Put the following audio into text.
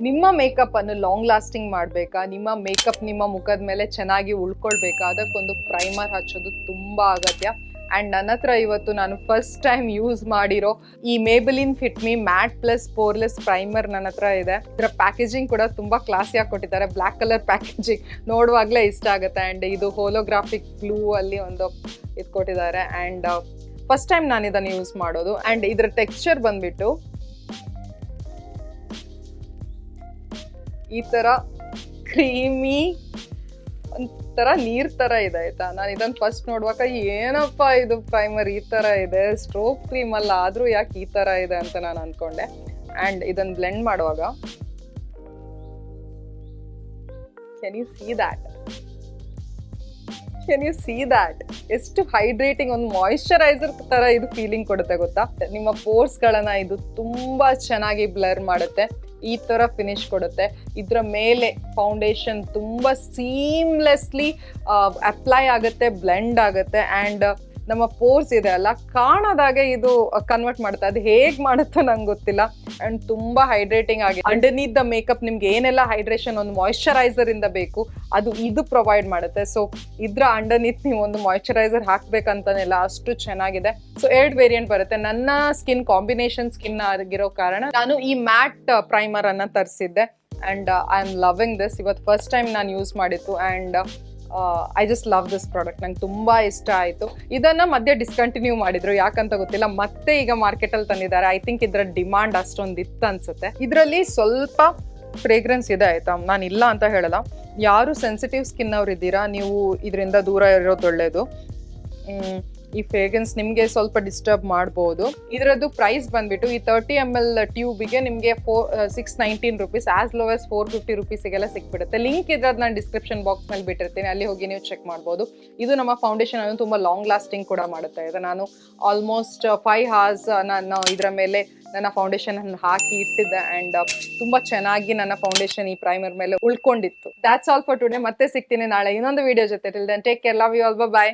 ನಿಮ್ಮ ಮೇಕಪ್ ಅನ್ನು long lasting ಮಾಡಬೇಕಾ, ನಿಮ್ಮ ಮೇಕಪ್ ನಿಮ್ಮ ಮುಖದ ಮೇಲೆ ಚೆನ್ನಾಗಿ ಉಳ್ಕೊಳ್ಬೇಕಾ, ಅದಕ್ಕೊಂದು ಪ್ರೈಮರ್ ಹಚ್ಚೋದು ತುಂಬಾ ಅಗತ್ಯ. ಅಂಡ್ ನನ್ನ ಹತ್ರ ಇವತ್ತು ನಾನು ಫಸ್ಟ್ ಟೈಮ್ ಯೂಸ್ ಮಾಡಿರೋ ಈ ಮೇಬೆಲಿನ್ ಫಿಟ್ ಮಿ ಮ್ಯಾಟ್ ಪ್ಲಸ್ ಪೋರ್ಲೆಸ್ ಪ್ರೈಮರ್ ನನ್ನ ಹತ್ರ ಇದೆ. ಇದರ ಪ್ಯಾಕೇಜಿಂಗ್ ಕೂಡ ತುಂಬಾ ಕ್ಲಾಸಿಯಾಗಿ ಕೊಟ್ಟಿದ್ದಾರೆ. ಬ್ಲ್ಯಾಕ್ ಕಲರ್ ಪ್ಯಾಕೇಜಿಂಗ್ ನೋಡುವಾಗಲೇ ಇಷ್ಟ ಆಗುತ್ತೆ. ಅಂಡ್ ಇದು ಹೋಲೋಗ್ರಾಫಿಕ್ ಬ್ಲೂ ಅಲ್ಲಿ ಒಂದು ಇದು ಕೊಟ್ಟಿದ್ದಾರೆ. ಅಂಡ್ ಫಸ್ಟ್ ಟೈಮ್ ನಾನು ಇದನ್ನು ಯೂಸ್ ಮಾಡೋದು. ಅಂಡ್ ಇದರ ಟೆಕ್ಸ್ಚರ್ ಬಂದ್ಬಿಟ್ಟು ಈ ತರ ಕ್ರೀಮಿ ಒಂಥರ ನೀರ್ ತರ ಇದೆ ಆಯ್ತಾ. ನಾನು ಇದನ್ನ ಫಸ್ಟ್ ನೋಡುವಾಗ ಏನಪ್ಪ ಇದು ಪ್ರೈಮರ್ ಈ ತರ ಇದೆ, ಸ್ಟ್ರೋಕ್ ಕ್ರೀಮ್ ಅಲ್ಲ ಆದ್ರೂ ಯಾಕೆ ಈ ತರ ಇದೆ ಅಂತ ನಾನು ಅನ್ಕೊಂಡೆ. ಅಂಡ್ ಇದನ್ನ ಬ್ಲೆಂಡ್ ಮಾಡುವಾಗ ಕ್ಯಾನ್ ಯು ಸಿ ದ್ಯಾಟ್ ಎಷ್ಟು ಹೈಡ್ರೇಟಿಂಗ್, ಒಂದು ಮಾಯಿಶ್ಚರೈಸರ್ ತರ ಇದು ಫೀಲಿಂಗ್ ಕೊಡುತ್ತೆ ಗೊತ್ತಾ. ನಿಮ್ಮ ಪೋರ್ಸ್ ಗಳನ್ನ ಇದು ತುಂಬಾ ಚೆನ್ನಾಗಿ ಬ್ಲರ್ ಮಾಡುತ್ತೆ, ಈ ತರ ಫಿನಿಶ್ ಕೊಡುತ್ತೆ. ಇದ್ರ ಮೇಲೆ ಫೌಂಡೇಶನ್ ತುಂಬಾ ಸೀಮ್ಲೆಸ್ಲಿ ಅಪ್ಲೈ ಆಗುತ್ತೆ, ಬ್ಲೆಂಡ್ ಆಗುತ್ತೆ. ಅಂಡ್ ನಮ್ಮ ಪೋರ್ಸ್ ಇದೆ ಅಲ್ಲ ಕಾಣೋದಾಗೆ ಇದು ಕನ್ವರ್ಟ್ ಮಾಡುತ್ತೆ. ಅದು ಹೇಗ್ ಮಾಡುತ್ತೋ ನಂಗೆ ಗೊತ್ತಿಲ್ಲ. ಅಂಡ್ ತುಂಬಾ ಹೈಡ್ರೇಟಿಂಗ್ ಆಗಿದೆ. ಅಂಡರ್ನೀತ್ ದ ಮೇಕಪ್ ನಿಮ್ಗೆ ಏನೆಲ್ಲ ಹೈಡ್ರೇಷನ್ ಒಂದು ಮಾಯಿಶ್ಚರೈಸರ್ ಇಂದ ಬೇಕು ಅದು ಇದು ಪ್ರೊವೈಡ್ ಮಾಡುತ್ತೆ. ಸೊ ಇದ್ರ ಅಂಡರ್ನೀತ್ ನೀವು ಒಂದು ಮಾಯಿಶ್ಚರೈಸರ್ ಹಾಕ್ಬೇಕಂತಾನೆಲ್ಲ ಅಷ್ಟು ಚೆನ್ನಾಗಿದೆ. ಸೊ 2 ವೇರಿಯಂಟ್ ಬರುತ್ತೆ. ನನ್ನ ಸ್ಕಿನ್ ಕಾಂಬಿನೇಷನ್ ಸ್ಕಿನ್ ಆಗಿರೋ ಕಾರಣ ನಾನು ಈ ಮ್ಯಾಟ್ ಪ್ರೈಮರ್ ಅನ್ನ ತರಿಸಿದ್ದೆ. And I am loving this. ಇವತ್ತು ಫಸ್ಟ್ ಟೈಮ್ ನಾನು ಯೂಸ್ ಮಾಡಿತ್ತು. And I just love this product. ನಂಗೆ ತುಂಬಾ ಇಷ್ಟ ಆಯಿತು. ಇದನ್ನ ಮಧ್ಯೆ ಡಿಸ್ಕಂಟಿನ್ಯೂ ಮಾಡಿದ್ರು, ಯಾಕಂತ ಗೊತ್ತಿಲ್ಲ. ಮತ್ತೆ ಈಗ ಮಾರ್ಕೆಟಲ್ಲಿ ತಂದಿದ್ದಾರೆ. ಐ ಥಿಂಕ್ ಇದರ ಡಿಮಾಂಡ್ ಅಷ್ಟೊಂದು ಇತ್ತು ಅನ್ಸುತ್ತೆ. ಇದರಲ್ಲಿ ಸ್ವಲ್ಪ ಫ್ರೇಗ್ರೆನ್ಸ್ ಇದೆ ಆಯ್ತಾ, ನಾನು ಇಲ್ಲ ಅಂತ ಹೇಳಲ್ಲ. ಯಾರು ಸೆನ್ಸಿಟಿವ್ ಸ್ಕಿನ್ ಅವ್ರು ಇದ್ದೀರಾ ನೀವು ಇದರಿಂದ ದೂರ ಇರೋದು ಒಳ್ಳೇದು. ಈ ಫ್ರೇಗ್ರೆನ್ಸ್ ನಿಮಗೆ ಸ್ವಲ್ಪ ಡಿಸ್ಟರ್ಬ್ ಮಾಡ್ಬೋದು. ಇದರದ್ದು ಪ್ರೈಸ್ ಬಂದ್ಬಿಟ್ಟು ಈ 30 ml ಟ್ಯೂಬಿಗೆ ನಿಮಗೆ 619 rupees, ಆಸ್ ಲೋ ಆಸ್ 450 rupeesಗೆಲ್ಲ ಸಿಕ್ಬಿಡುತ್ತೆ. ಲಿಂಕ್ ಇದ್ರದ್ದು ನಾನು ಡಿಸ್ಕ್ರಿಪ್ಷನ್ ಬಾಕ್ಸ್ ನಲ್ಲಿ ಬಿಟ್ಟಿರ್ತೀನಿ, ಅಲ್ಲಿ ಹೋಗಿ ನೀವು ಚೆಕ್ ಮಾಡ್ಬೋದು. ಇದು ನಮ್ಮ ಫೌಂಡೇಶನ್ ಅನ್ನು ತುಂಬಾ ಲಾಂಗ್ ಲಾಸ್ಟಿಂಗ್ ಕೂಡ ಮಾಡುತ್ತೆ. ಇದು ನಾನು ಆಲ್ಮೋಸ್ಟ್ 5 hours ನಾನು ಇದರ ಮೇಲೆ ನನ್ನ ಫೌಂಡೇಶನ್ ಅನ್ನು ಹಾಕಿ ಇಟ್ಟಿದ್ದೆ. ಅಂಡ್ ತುಂಬಾ ಚೆನ್ನಾಗಿ ನನ್ನ ಫೌಂಡೇಶನ್ ಈ ಪ್ರೈಮರ್ ಮೇಲೆ ಉಳ್ಕೊಂಡಿತ್ತು. That's all for today. ಮತ್ತೆ ಸಿಗ್ತೀನಿ ನಾಳೆ ಇನ್ನೊಂದು ವಿಡಿಯೋ ಜೊತೆ. Till then take care, love you all, by.